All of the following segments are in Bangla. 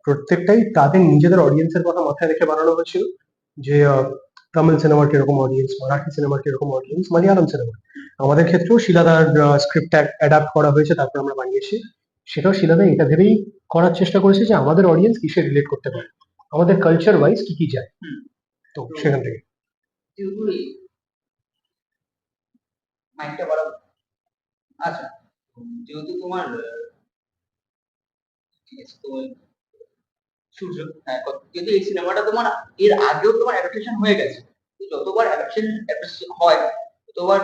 প্রত্যেকটাই তাদের নিজেদের অডিয়েন্সের কথা মাথায় রেখে বানানো হয়েছিল। যে তামিল সিনেমার কিরকম অডিয়েন্স, মারাঠি সিনেমার কিরকম অডিয়েন্স, মালয়ালম সিনেমা। আমাদের ক্ষেত্রেও শিলাদার স্ক্রিপ্ট অ্যাডাপ্ট করা হয়েছে, তারপর আমরা বানিয়েছি। সেটাও শিলাদা এটা ভেবেই করার চেষ্টা করেছে যে আমাদের অডিয়েন্স কিসে রিলেট করতে পারে, আমাদের কালচার ওয়াইজ কি কি যায়। তো সেখান থেকে যেহেতু মাইকটা বাড়াবো। আচ্ছা, যেহেতু তোমার ঠিক আছে তো সূর্য, হ্যাঁ, কিন্তু এই সিনেমাটা তোমার এর আগেও তোমার অ্যাডাপ্টেশন হয়ে গেছে। তো যতবার অ্যাডাপ্টেশন হয় ততবার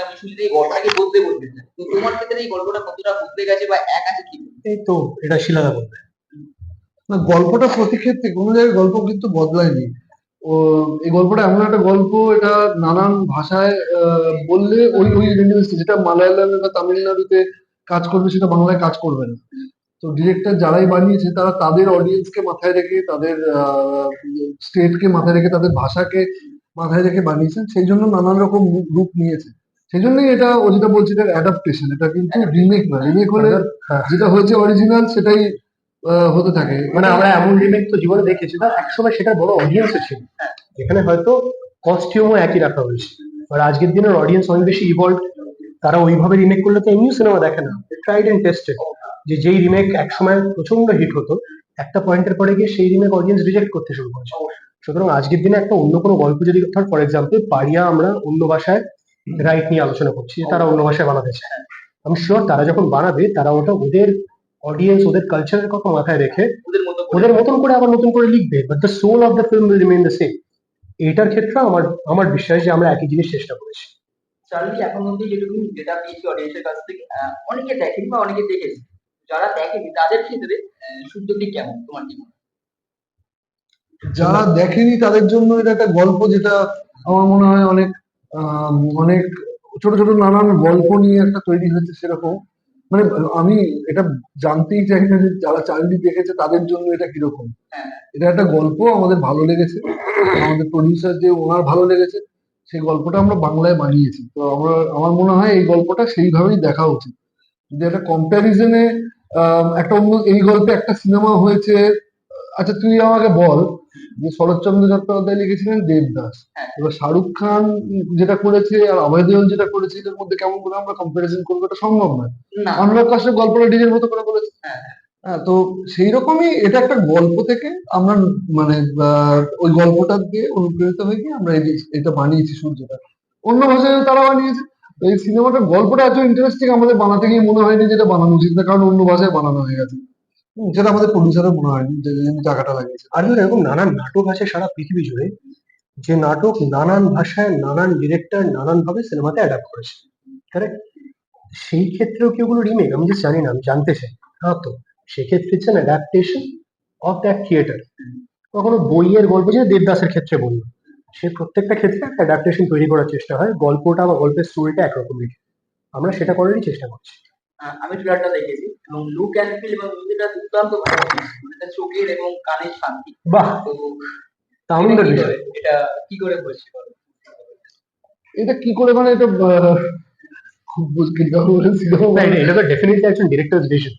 আমি শুনি এই গল্পটাকে বদলে বদলে যায়। তো তোমার ক্ষেত্রে এই গল্পটা কতটা বদলে গেছে বা এক আছে কি? এই তো এটা শিলাদা বলবে। না, গল্পটা প্রতি ক্ষেত্রে কোনো জায়গায় গল্প কিন্তু বদলায়নি। ও, এই গল্পটা এমন একটা গল্প, এটা নানান ভাষায় বললে ওই ওই রেঞ্জে, যেটা মালায়ালামে বা তামিলনাড়ুতে কাজ করবে সেটা বাংলায় কাজ করবে না। তো ডিরেক্টর যারাই বানিয়েছে তারা তাদের অডিয়েন্সকে মাথায় রেখে, তাদের স্টেটকে মাথায় রেখে, তাদের ভাষাকে মাথায় রেখে বানিয়েছেন, সেই জন্য নানান রকম রূপ নিয়েছে। সেই জন্যই এটা, ও যেটা বলছে এটা অ্যাডাপ্টেশন, এটা কিন্তু রিমেক না। রিমেক হলে যেটা হয়েছে অরিজিনাল সেটাই হতে থাকে। মানে আমরা এমন রিমেক তো জীবনে দেখেছি, তার একসময় সেটা বড় অডিয়েন্সও ছিল, যেখানে হয়তো কস্টিউমও একই রাখা হয়েছে। আর আজকের দিনের অডিয়েন্স অনেক বেশি ইভলভ, তারা ওইভাবে রিমেক করলে তো এমনিও সিনেমা দেখে না, ট্রাইড এন্ড টেস্টেড। যে যেই রিমেক একসময় প্রচন্ড হিট হতো, একটা পয়েন্টের পরে গিয়ে সেই রিমেক অডিয়েন্স রিজেক্ট করতে শুরু করেছে। সুতরাং আজকের দিনে একটা অন্য কোনো গল্প যদি, ধর ফর এক্সাম্পল পারিয়া আমরা অন্য ভাষায় রাইট নিয়ে আলোচনা করছি, যে তারা অন্য ভাষায় বানাতে চায়, আমি শিওর তারা যখন বানাবে তারা ওটা ওদের অডিয়েন্স, ওদের কালচারের কথা মাথায় রেখে ওদের মতন করে আবার নতুন করে লিখবে, but the soul of the film will remain the same. এইটার ক্ষেত্রে আমার আমার বিশ্বাস যে আমরা একই জিনিস চেষ্টা করেছি। চার্লি এখন অব্দি যেটুকু যেটা পেয়েছি অডিয়েন্সের কাছ থেকে, অনেকে দেখেনি বা অনেকে দেখেছে। যারা দেখেনি তাদের ক্ষেত্রে সূর্যটি কেমন তোমার কি মনে হয়? যারা দেখেনি তাদের জন্য এটা একটা গল্প, যেটা আমার মনে হয় অনেক অনেক ছোট ছোট নানান গল্প নিয়ে একটা তৈরি হয়েছে সেরকম। মানে আমি এটা জানতেই চাই না যে যারা চার্লি দেখেছে তাদের জন্য এটা কিরকম। এটা একটা গল্প, আমাদের ভালো লেগেছে, আমাদের প্রডিউসার যে ওনার ভালো লেগেছে, সেই গল্পটা আমরা বাংলায় বানিয়েছি। তো আমার মনে হয় এই গল্পটা সেইভাবেই দেখা উচিত। যদি একটা কম্প্যারিজনে একটা অন্য, এই গল্পে একটা সিনেমা হয়েছে। আচ্ছা, তুই আমাকে বল যে শরৎচন্দ্র চট্টোপাধ্যায় লিখেছিলেন দেবদাস, এবার শাহরুখ খান যেটা করেছে আর অভয় দেওয়াল যেটা করেছে, এদের মধ্যে কেমন করে আমরা কম্পারিজন করবো? এটা সম্ভব নয়। অনুরাগ কাশ্যপ গল্পটা নিজের মতো করে বলেছে। হ্যাঁ, তো সেই রকমই এটা একটা গল্প থেকে আমরা, মানে ওই গল্পটা দিয়ে অনুপ্রেরিত হয়ে গিয়ে আমরা এটা বানিয়েছি সূর্যটা। অন্য ভাষায় তারা বানিয়েছে। তো এই সিনেমাটার গল্পটা এত ইন্টারেস্টিং, আমাদের বানাতে গিয়ে মনে হয়নি যেটা বানানো উচিত না, কারণ অন্য ভাষায় বানানো হয়ে গেছে। যেটা আমাদের প্রডিউসারও মনে হয়নি যে টাকাটা লাগিয়েছে। আর ধর এরকম নানান নাটক আছে সারা পৃথিবী জুড়ে, যে নাটক নানান ভাষায় নানান ডিরেক্টর নানান ভাবে সিনেমাতে অ্যাডাপ্ট করেছে, কারেক্ট? সেই ক্ষেত্রেও কি ওগুলো রিমেক? আমি জাস্ট জানি না, আমি জানতে চাই। হ্যাঁ, তো সেক্ষেত্রে it's an adaptation of that theatre. কখনো বইয়ের গল্প, যে দেবদাসের ক্ষেত্রে বললো, সে প্রত্যেকটা ক্ষেত্রে একটা অ্যাডাপ্টেশন তৈরি করার চেষ্টা হয়, গল্পটা বা গল্পের স্টোরিটা একরকম রেখে। আমরা সেটা করারই চেষ্টা করছি। আমি ট্রেলারটা দেখেছি এবং লুক অ্যান্ড ফিল এবং মুভিটা দুর্দান্ত ভালো হয়েছে। মানে এটা চোখের এবং কানের শান্তি। বাহ, তো দারুণ বিষয়। এটা কি করে হয়েছে বলো? এটা কি করে, মানে এটা খুব মুশকিল কথা বলেছি। না, এটা তো ডেফিনেটলি একজন ডিরেক্টর ভিশন।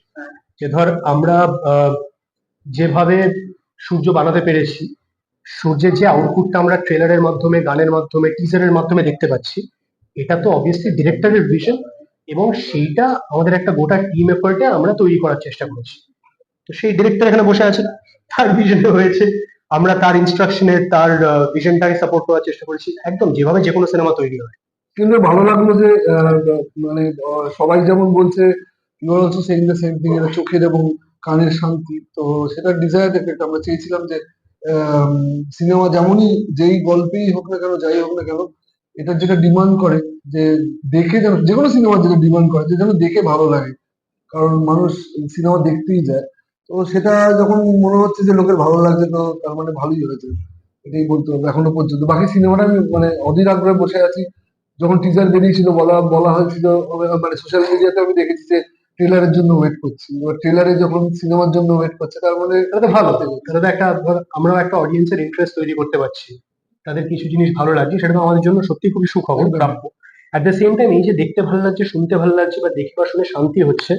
যে ধর আমরা যেভাবে সূর্য বানাতে পেরেছি, সূর্যের যে আউটপুটটা আমরা ট্রেলারের মাধ্যমে, গানের মাধ্যমে, টিজারের মাধ্যমে দেখতে পাচ্ছি, এটা তো অবভিয়াসলি ডিরেক্টরের ভিশন, এবং সেইটা আমাদের একটা গোটা টিম এফোর্টে আমরা তৈরি করার চেষ্টা করেছি। তো সেই ডিরেক্টর এখানে বসে আছে, তার ভিশনটা হয়েছে, আমরা তার ইনস্ট্রাকশনে তার ভিশনটাকে সাপোর্ট করার চেষ্টা করেছি, একদম যেভাবে যে কোনো সিনেমা তৈরি হয়। কিন্তু ভালো লাগলো যে মানে সবাই যেমন বলছে, you are also saying the same thing, এটা চোখের এবং কানের শান্তি। তো সেটা ডিজায়ার এফেক্ট। আমরা চেয়েছিলাম যে সিনেমা যেমনই, যেই গল্পেই হোক না কেন, যাই হোক না কেন, এটা যেটা ডিমান্ড করে যে দেখে যেন, যে কোনো সিনেমা যেটা ডিমান্ড করে যে যেন দেখে ভালো লাগে, কারণ মানুষ সিনেমা দেখতেই যায়। তো সেটা যখন মনে হচ্ছে যে লোকের ভালো লাগছে, তো তার মানে ভালোই হয়েছে, এটাই বলতে হবে এখনো পর্যন্ত। বাকি সিনেমাটা আমি মানে অধীর আগ্রহে বসে আছি। যখন টিজার বেরিয়েছিল, বলা বলা হয়েছিল, মানে সোশ্যাল মিডিয়াতে আমি দেখেছি যে ট্রেলারের জন্য ওয়েট করছি। এবার ট্রেলারে যখন সিনেমার জন্য ওয়েট করছে, তার মানে তাহলে তো ভালো, তাহলে তো একটা ধর আমরাও একটা অডিয়েন্সের ইন্টারেস্ট তৈরি করতে পারছি, তাদের কিছু জিনিস ভালো লাগছে, সেটা তো আমাদের জন্য সত্যি খুবই সুখবর, একদম। প্রাপ্য। অ্যাট দ্য সেম টাইম এই যে দেখতে ভালো লাগছে, শুনতে ভালো লাগছে, বা দেখে বা শুনে শান্তি হচ্ছে,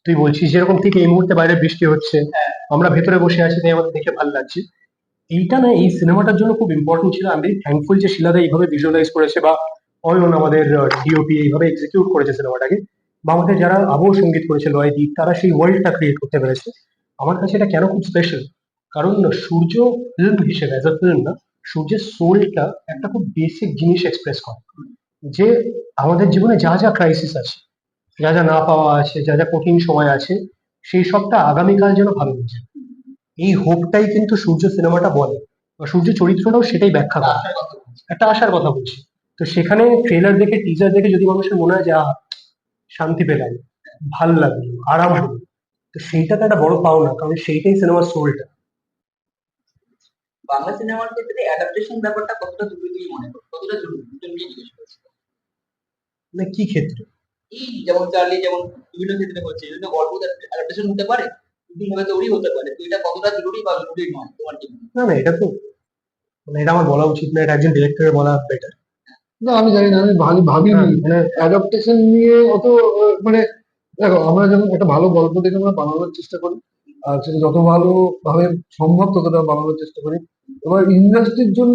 তুই বলছিস যেরকম ঠিক এই মুহূর্তে বাইরে বৃষ্টি হচ্ছে, হ্যাঁ। আমরা ভেতরে বসে আছি তাই আমাদের দেখে ভালো লাগছে। এইটা না এই সিনেমাটার জন্য খুব ইম্পর্টেন্ট ছিল। আমি থ্যাঙ্কফুল যে শিলাদা এইভাবে ভিজুয়ালাইজ করেছে বা অয়ন আমাদের ডিওপি এইভাবে এক্সিকিউট করেছে সিনেমাটাকে, বা আমাদের যারা আবহ সঙ্গীত করেছে লয়দীপ, তারা সেই ওয়ার্ল্ডটা ক্রিয়েট করতে পেরেছে। আমার কাছে এটা কেন খুব স্পেশাল, কারণ সূর্য ফিল্ম হিসেবে অ্যাজ আ ফিল্ম না, সূর্যের সোলটা একটা খুব বেসিক জিনিস এক্সপ্রেস করে, যে আমাদের জীবনে যা যা ক্রাইসিস আছে, যা যা না পাওয়া আছে, যা যা কঠিন সময় আছে, সেই সবটা আগামীকাল যেন ভালো হয়ে যায়, এই হোপটাই কিন্তু সূর্য সিনেমাটা বলে, বা সূর্য চরিত্রটাও সেটাই ব্যাখ্যা করে, আসার কথা বলছি। একটা আশার কথা বলছি। তো সেখানে ট্রেলার দেখে টিজার দেখে যদি মানুষের মনে হয় যে শান্তি পেলাম, ভাল লাগলো, আরাম হলো, তো সেইটা তো একটা বড় পাওনা, কারণ সেইটাই সিনেমার সোলটা। বাংলা সিনেমার ক্ষেত্রে অ্যাডাপ্টেশন ব্যাপারটা কতটা জরুরি তুমি মনে করো, কতটা জরুরি দুজন মিলে জিজ্ঞেস করছি। মানে কি ক্ষেত্রে? এই যেমন চার্লি, যেমন বিভিন্ন ক্ষেত্রে হচ্ছে বিভিন্ন গল্প অ্যাডাপ্টেশন হতে পারে, বিভিন্ন ভাবে তৈরি হতে পারে, তো এটা কতটা জরুরি বা জরুরি নয় তোমার কি মনে হয়? না না, এটা তো মানে এটা আমার বলা উচিত না, এটা একজন ডিরেক্টরের বলা বেটার। না আমি জানি না, আমি ভাবিনি মানে অ্যাডাপ্টেশন নিয়ে অত মানে দেখো, আমরা যখন একটা ভালো গল্প দেখে আমরা বানানোর চেষ্টা করি, আর সেটা যত ভালো ভাবে সম্ভব ততটা বানানোর চেষ্টা করি। এবার ইন্ডাস্ট্রির জন্য